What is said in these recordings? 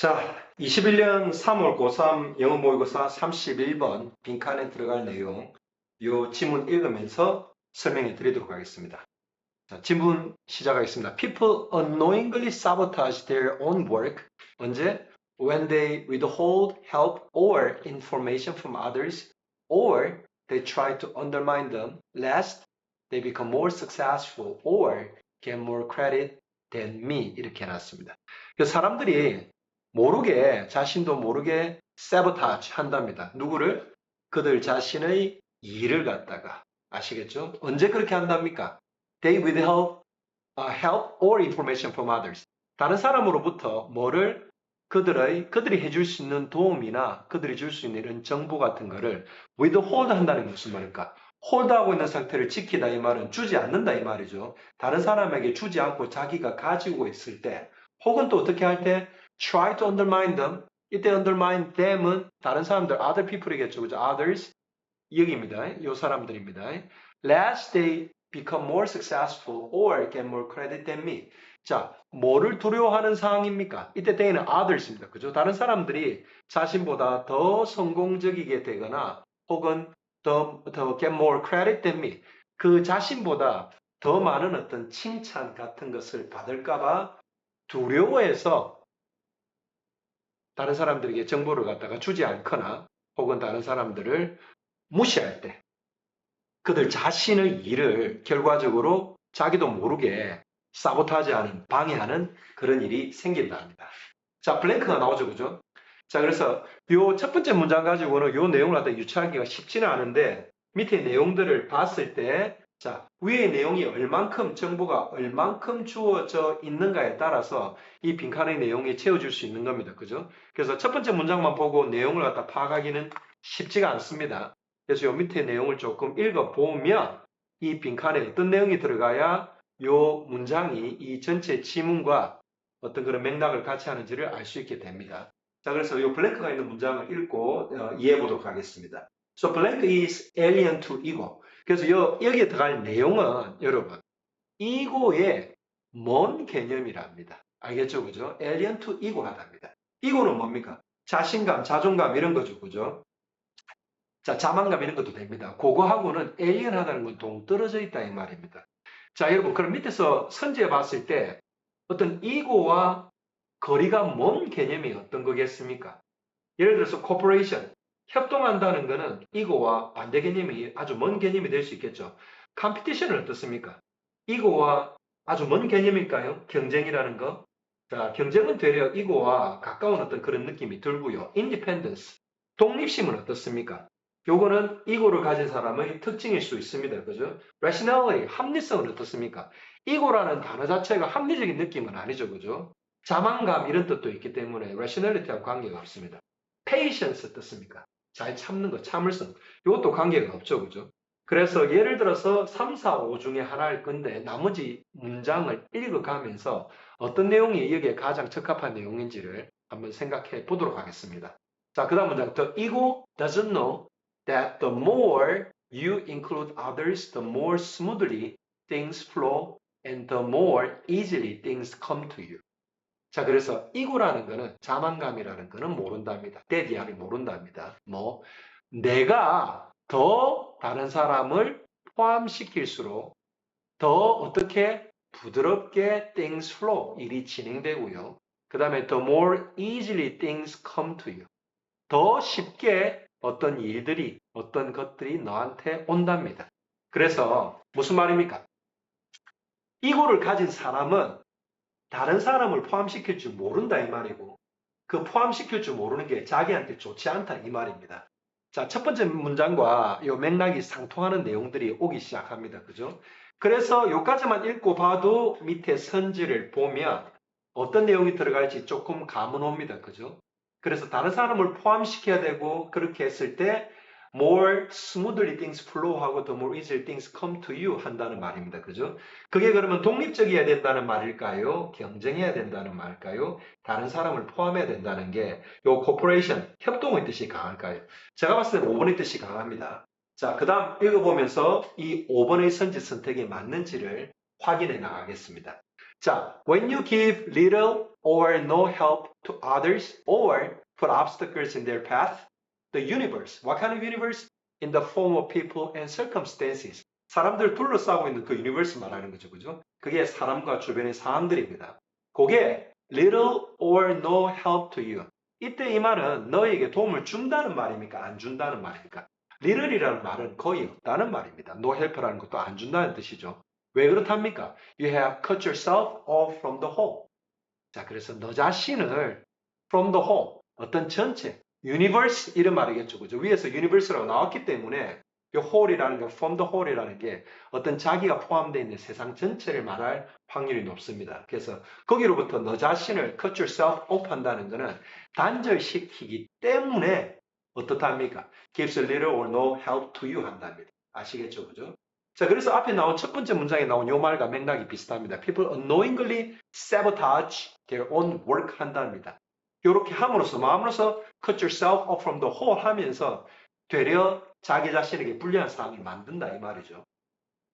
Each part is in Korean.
자, 21년 3월 고3 영어 모의고사 31번 빈칸에 들어갈 내용, 요 지문 읽으면서 설명해 드리도록 하겠습니다. 자, 지문 시작하겠습니다. People unknowingly sabotage their own work. 언제? When they withhold help or information from others, or they try to undermine them, lest they become more successful or get more credit than me. 이렇게 해놨습니다. 사람들이 모르게, 자신도 모르게 sabotage 한답니다. 누구를? 그들 자신의 일을 갖다가. 아시겠죠? 언제 그렇게 한답니까? They withhold help or information from others. 다른 사람으로부터 뭐를 그들이 해줄 수 있는 도움이나 그들이 줄 수 있는 이런 정보 같은 거를 withhold 한다는 게 무슨 말일까? 홀드하고 있는 상태를 지키다 이 말은 주지 않는다 이 말이죠. 다른 사람에게 주지 않고 자기가 가지고 있을 때 혹은 또 어떻게 할 때 try to undermine them. 이때 undermine them은 다른 사람들 other people이겠죠. 그죠? others 여기입니다. 요 사람들입니다. lest they become more successful or get more credit than me. 자, 뭐를 두려워하는 상황입니까? 이때 they는 others입니다. 그죠? 다른 사람들이 자신보다 더 성공적이게 되거나 혹은 더 get more credit than me. 그 자신보다 더 많은 어떤 칭찬 같은 것을 받을까봐 두려워해서 다른 사람들에게 정보를 갖다가 주지 않거나 혹은 다른 사람들을 무시할 때 그들 자신의 일을 결과적으로 자기도 모르게 사보타지하는, 방해하는 그런 일이 생긴다 합니다. 자, 블랭크가 나오죠, 그죠? 자, 그래서 요 첫 번째 문장 가지고는 요 내용을 갖다 유추하기가 쉽지는 않은데 밑에 내용들을 봤을 때 자, 위의 내용이 얼만큼 정보가 얼만큼 주어져 있는가에 따라서 이 빈칸의 내용이 채워질 수 있는 겁니다. 그죠? 그래서 첫 번째 문장만 보고 내용을 갖다 파악하기는 쉽지가 않습니다. 그래서 요 밑에 내용을 조금 읽어보면 이 빈칸에 어떤 내용이 들어가야 요 문장이 이 전체 지문과 어떤 그런 맥락을 같이 하는지를 알 수 있게 됩니다. 자, 그래서 요 블랭크가 있는 문장을 읽고 이해해 보도록 하겠습니다. So blank is alien to ego. 그래서 여기에 들어갈 내용은 여러분 ego의 먼 개념이랍니다. 알겠죠? 그죠? alien to ego 하답니다. ego는 뭡니까? 자신감, 자존감 이런 거죠. 그죠? 자, 자만감 이런 것도 됩니다. 그거하고는 alien하다는 건 동떨어져 있다 이 말입니다. 자, 여러분 그럼 밑에서 선지해 봤을 때 어떤 ego와 거리가 먼 개념이 어떤 거겠습니까? 예를 들어서 corporation, 협동한다는 것은 이거와 반대 개념이 아주 먼 개념이 될 수 있겠죠. competition은 어떻습니까? 이거와 아주 먼 개념일까요? 경쟁이라는 거. 자, 경쟁은 되려 이거와 가까운 어떤 그런 느낌이 들고요. independence, 독립심은 어떻습니까? 요거는 이거를 가진 사람의 특징일 수 있습니다. 그죠? rationality, 합리성은 어떻습니까? 이거라는 단어 자체가 합리적인 느낌은 아니죠. 그죠? 자만감 이런 뜻도 있기 때문에 rationality하고 관계가 없습니다. patience 어떻습니까? 잘 참는 거, 참을성. 이것도 관계가 없죠. 그죠? 그래서 예를 들어서 3, 4, 5 중에 하나일 건데 나머지 문장을 읽어가면서 어떤 내용이 여기에 가장 적합한 내용인지를 한번 생각해 보도록 하겠습니다. 자, 그 다음 문장. The ego doesn't know that the more you include others, the more smoothly things flow and the more easily things come to you. 자, 그래서 이고라는 거는 자만감이라는 거는 모른답니다. 대디함이 모른답니다. 뭐 내가 더 다른 사람을 포함시킬수록 더 어떻게 부드럽게 things flow 일이 진행되고요. 그 다음에 the more easily things come to you. 더 쉽게 어떤 일들이 어떤 것들이 너한테 온답니다. 그래서 무슨 말입니까? 이고를 가진 사람은 다른 사람을 포함시킬 줄 모른다 이 말이고 그 포함시킬 줄 모르는 게 자기한테 좋지 않다 이 말입니다. 자, 첫 번째 문장과 요 맥락이 상통하는 내용들이 오기 시작합니다. 그죠? 그래서 요까지만 읽고 봐도 밑에 선지를 보면 어떤 내용이 들어갈지 조금 감은 옵니다. 그죠? 그래서 다른 사람을 포함시켜야 되고 그렇게 했을 때 more smoothly things flow 하고 the more easily things come to you 한다는 말입니다. 그죠? 그게 그러면 독립적이어야 된다는 말일까요? 경쟁해야 된다는 말일까요? 다른 사람을 포함해야 된다는 게 요 코퍼레이션, 협동의 뜻이 강할까요? 제가 봤을 때 5번의 뜻이 강합니다. 자, 그 다음 읽어보면서 이 5번의 선지 선택이 맞는지를 확인해 나가겠습니다. 자, when you give little or no help to others or put obstacles in their path, the universe, what kind of universe? In the form of people and circumstances. 사람들 둘러싸고 있는 그 유니버스 말하는 거죠. 그죠? 그게 사람과 주변의 상황들입니다. 그게 little or no help to you. 이때 이 말은 너에게 도움을 준다는 말입니까? 안 준다는 말입니까? little이라는 말은 거의 없다는 말입니다. no help라는 것도 안 준다는 뜻이죠. 왜 그렇답니까? You have cut yourself off from the whole. 자, 그래서 너 자신을 from the whole, 어떤 전체, universe 이런 말이겠죠. 그죠? 위에서 universe라고 나왔기 때문에 이 whole이라는 게 from the whole이라는 게 어떤 자기가 포함되어 있는 세상 전체를 말할 확률이 높습니다. 그래서 거기로부터 너 자신을 cut yourself off 한다는 것은 단절시키기 때문에 어떻답니까? gives a little or no help to you 한답니다. 아시겠죠? 그죠? 자, 그래서 앞에 나온 첫 번째 문장에 나온 요 말과 맥락이 비슷합니다. People unknowingly sabotage their own work 한답니다. 이렇게 함으로써, 마음으로써 cut yourself off from the whole 하면서 되려 자기 자신에게 불리한 상황을 만든다 이 말이죠.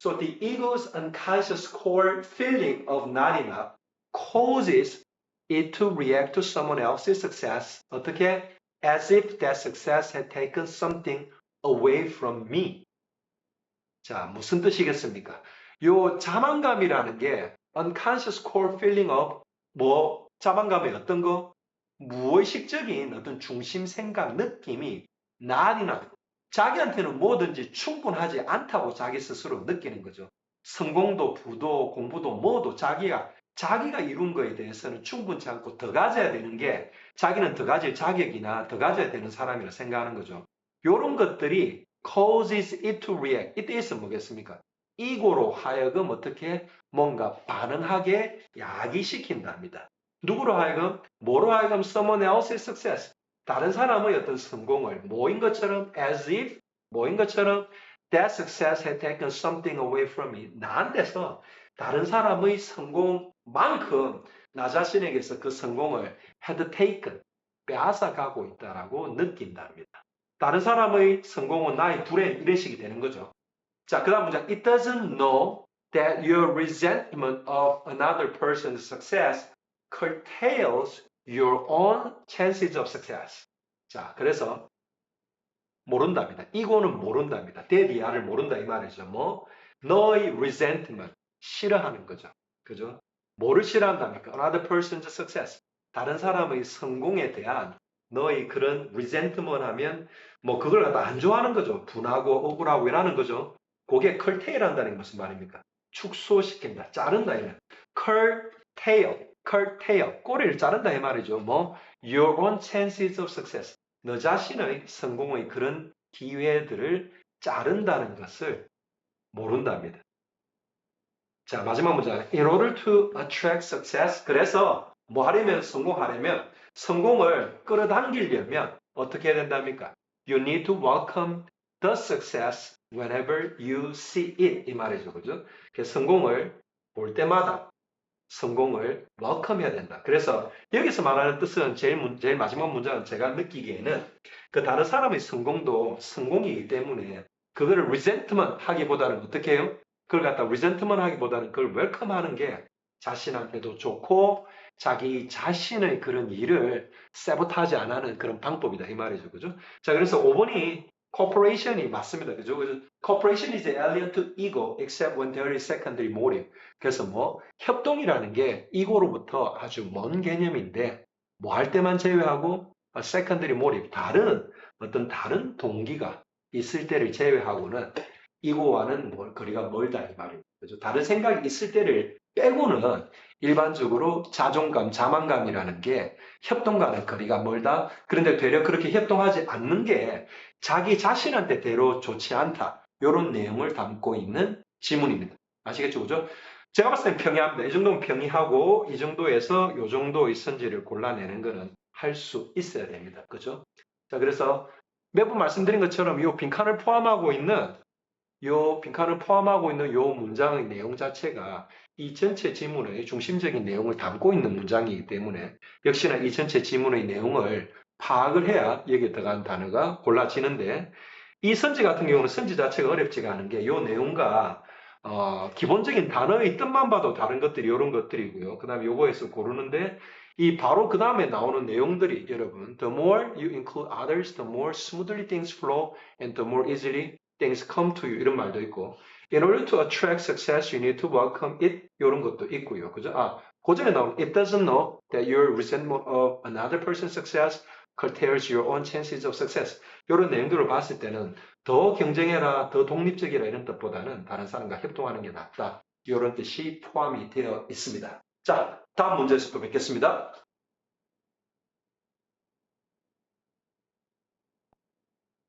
So the ego's unconscious core feeling of not enough causes it to react to someone else's success. 어떻게? As if that success had taken something away from me. 자, 무슨 뜻이겠습니까? 요 자만감이라는 게 unconscious core feeling of 자만감의 어떤 거? 무의식적인 어떤 중심 생각, 느낌이 not enough. 자기한테는 뭐든지 충분하지 않다고 자기 스스로 느끼는 거죠. 성공도, 부도, 공부도 뭐도 자기가 이룬 거에 대해서는 충분치 않고 더 가져야 되는 게 자기는 더 가질 자격이나 더 가져야 되는 사람이라 생각하는 거죠. 요런 것들이 causes it to react. 이때 있으면 뭐겠습니까? 이고로 하여금 어떻게 뭔가 반응하게 야기시킨답니다. 누구로 하여금? 뭐로 하여금? Someone else's success. 다른 사람의 어떤 성공을 뭐인 것처럼 as if 뭐인 것처럼 that success had taken something away from me. 나한테서 다른 사람의 성공만큼 나 자신에게서 그 성공을 had taken 빼앗아가고 있다라고 느낀답니다. 다른 사람의 성공은 나의 불행 이런 식이 되는 거죠. 자, 그 다음 문장. It doesn't know that your resentment of another person's success curtails your own chances of success. 자, 그래서 모른답니다. 이거는 모른답니다. 대비아를 모른다 이 말이죠. 너의 resentment, 싫어하는 거죠. 그죠? 뭐를 싫어한답니까? Another person's success. 다른 사람의 성공에 대한 너의 그런 resentment 하면 그걸 갖다 안 좋아하는 거죠. 분하고 억울하고 이라는 거죠. 그게 curtail 한다는 게 무슨 말입니까? 축소시킨다, 자른다 이런. curtail, 꼬리를 자른다 이 말이죠. your own chances of success. 너 자신의 성공의 그런 기회들을 자른다는 것을 모른답니다. 자, 마지막 문장. In order to attract success. 그래서 뭐 하려면 성공하려면 성공을 끌어당기려면 어떻게 해야 된답니까? You need to welcome the success whenever you see it. 이 말이죠. 그죠? 그래서 성공을 볼 때마다 성공을 welcome 해야 된다. 그래서 여기서 말하는 뜻은 제일 마지막 문장은 제가 느끼기에는 그 다른 사람의 성공도 성공이기 때문에 그거를 resentment 하기보다는 어떻게 해요? 그걸 갖다 resentment 하기보다는 그걸 welcome 하는 게 자신한테도 좋고 자기 자신의 그런 일을 sabotage 안 하는 그런 방법이다 이 말이죠. 그죠? 자, 그래서 5번이 corporation이 맞습니다. 그죠? corporation is alien to ego except when there is secondary motive. 그래서 협동이라는 게 이고로부터 아주 먼 개념인데 할 때만 제외하고 secondary motive, 다른 동기가 있을 때를 제외하고는 이고와는 거리가 멀다 이 말입니다. 그죠? 다른 생각이 있을 때를 빼고는 일반적으로 자존감, 자만감이라는 게 협동과는 거리가 멀다. 그런데 되려 그렇게 협동하지 않는 게 자기 자신한테 대로 좋지 않다. 이런 내용을 담고 있는 지문입니다. 아시겠죠? 그죠? 제가 봤을 땐 평이합니다. 이 정도면 평이하고 이 정도에서 이 정도의 선지를 골라내는 거는 할 수 있어야 됩니다. 그죠? 자, 그래서 매번 말씀드린 것처럼 이 빈칸을 포함하고 있는 요 문장의 내용 자체가 이 전체 지문의 중심적인 내용을 담고 있는 문장이기 때문에 역시나 이 전체 지문의 내용을 파악을 해야 여기에 들어간 단어가 골라지는데 이 선지 같은 경우는 선지 자체가 어렵지가 않은 게 이 내용과 기본적인 단어의 뜻만 봐도 다른 것들이 이런 것들이고요. 그 다음에 요거에서 고르는데 이 바로 그 다음에 나오는 내용들이 여러분 the more you include others, the more smoothly things flow and the more easily things come to you 이런 말도 있고 in order to attract success, you need to welcome it 이런 것도 있고요. 그죠? 그 전에 나온 it doesn't know that your resentment of another person's success curtails your own chances of success 이런 내용들을 봤을 때는 더 경쟁해라, 더 독립적이라 이런 뜻보다는 다른 사람과 협동하는 게 낫다. 이런 뜻이 포함이 되어 있습니다. 자, 다음 문제에서 또 뵙겠습니다.